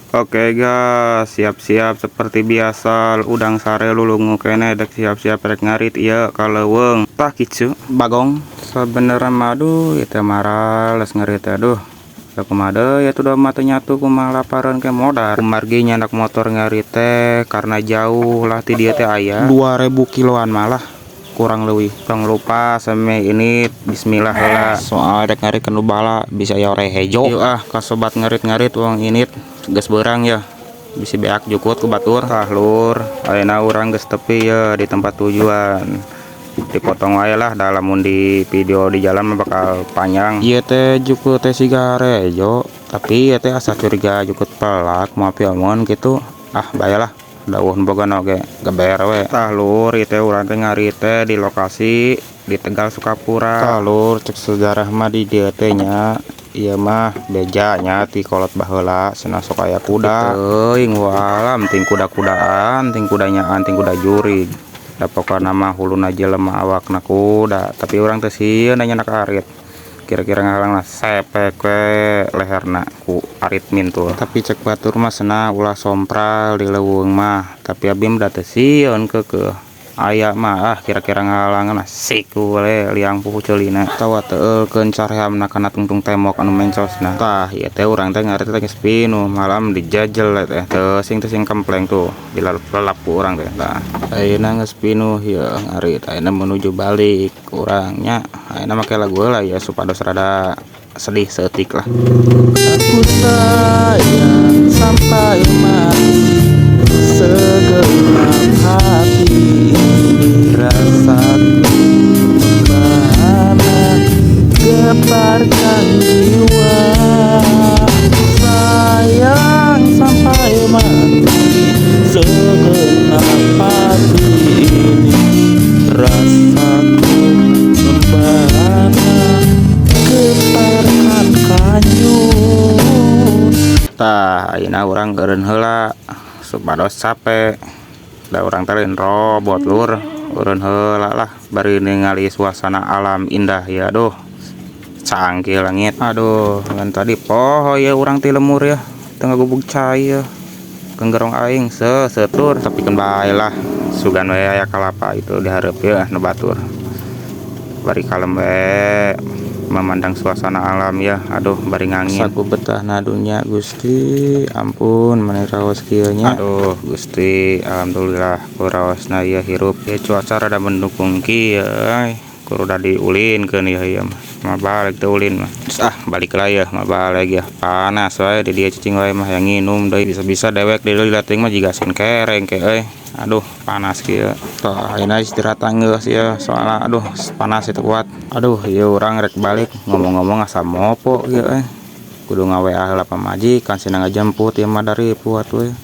Oke guys, siap-siap seperti biasa udang sare lulungu kene dek siap-siap rek ngarit iya kaleuweung tah kicu bagong sebenarnya madu itu marah les ngarit aduh kumaha ya tuh mata nyatu kumaha laparan ke modar kumargi nyanak motor ngarit teh karena jauh lah ti dia teh aya 2000 kiloan malah kurang lebih tong lupa seme ini bismillah lah soal rek ngarit kenu bala bisa ya ore hejo yuk kasobat ngarit-ngarit wong ini gas berang ya bisa beak jukut ke batur tah lur ayeuna urang geus tepi ya di tempat tujuan dipotong wae lah dalam di video di jalan bakal panjang ieu teh jukut teh siga rejo tapi ieu teh asa curiga jukut pelak maaf ya mon gitu bayalah dawuh boga oge geber we tah lur ieu teh urang teh ngari teh di lokasi di Tegal Sukapura tah lur cek sejarah mah di dieu teh nya iya mah bejanya ti kolot baheula cenah sok aya kuda teuing walam ting kuda-kudaan ting kudanyaan ting kuda jurig da pokona mah huluna jelema awakna kuda tapi urang teh sieun nya nak arit kira-kira ngalangna sepek we leherna ku arit mintul tapi cek batur mah cenah ulah sompral di leuweung mah tapi abi mah teh sieun keukeuh aya mah kira-kira ngalangan siku we liang puhu ceulina tawa teueulkeun careamna kana tungtung temok anu mencosna tah ieu teh urang teh ngarit teh geus pinu malam dijajel teh teu sing kempleng tuh dilalap ku urang teh tah ayeuna geus pinu ieu ngarit ayeuna menuju balik urangnya ayeuna make lagu heula ya supados rada sedih seetik lah aku sayang sampai mati segenap hati rasaku mana getarkan jiwa sayang sampai mati segenap hati ini rasaku membara getarkan kanyut tah ayeuna urang geureun heula supados capek da urang teh robot lur urun heula lah bari ningali suasana alam indah ya aduh canggih langit aduh ngan tadi poho ya urang ti lemur ya tengah gubuk cai ya genggerong aing setur tapi kan bae lah sugan we aya kalapa itu dihareup ya nu batur bari kalem we memandang suasana alam ya aduh bari ngangin saku betah nadunya Gusti ampun mani raos kieu nya aduh Gusti alhamdulillah kuraosna ieu hirup ya cuaca rada mendukung kieu kudu da diulinkeun ieu mah balik teh ulin mah balik lah ya mah balik ya panas wae di dieu cicing wae mah yang nginum deui bisa-bisa dewek di leuwih teuing mah jiga sin kereng ke aduh panas kieu tah ayeuna istirahat geus ya soalna aduh panas itu kuat aduh ieu urang rek balik ngomong-ngomong asa mopo ieu kudu ngaWA heula pamajikan cenah ngajemput ieu mah dari puat we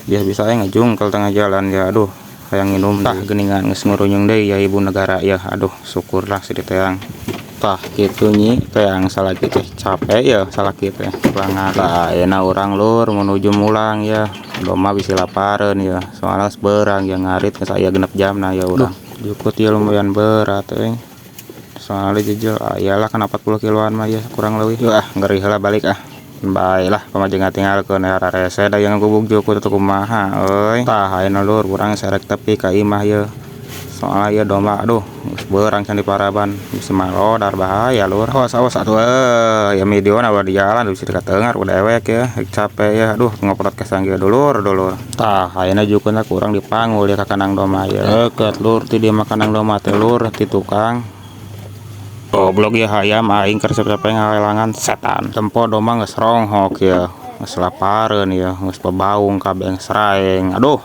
biasa bisa ngajungkel tengah jalan ya aduh hayang nginum tah geuningan geus ngurunyung deui ya ibu negara ya aduh syukurlah si teang tah kitu nyi teang salaki teh capek ya salaki teh banget tah ayeuna urang lur menuju mulang ya doma bisi lapareun ya soalnya berang yang ngarit ke saya genep jam nah ya urang jukut ya lumayan berat soalnya jejel ayalah kan 40 kiloan mah ya kurang lebih yuk ngeri heula balik baiklah pamajeng tinggalkeun era rese da yang gubuk jukut teu kumaha euy tah ayeuna lur urang serek tepi ka imah ya soalnya ya domba aduh berang can di paraban bisa malodar bahaya lur awas atuh ya video na di jalan bisa dikatengar udah ewek ya capek ya aduh ngoprot kesanggih dulur tah ayeuna jukuna kurang dipanggul ya ka kanang domba ya deket lur ti dia makanang domba teh lur ti tukang goblok ya hayam aing keur capek ngawelangan setan tempo domba geus ronghok ya geus lapareun ya geus bebaung kabeh seraeng aduh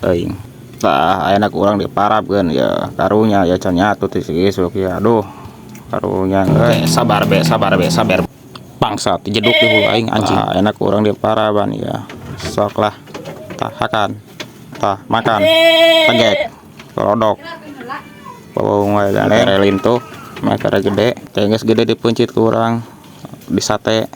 teuing tah ayeuna urang diparapkeun ya karunya ya can nyatu ti isuk ya aduh karunya sabar bangsat jeduk di hulu aing anjing ayeuna urang diparaban ya sok lah tah hakan tah makan tegek lodok bawa wae gane relin tuh makara gede teh geus gede dipencit ku urang di sate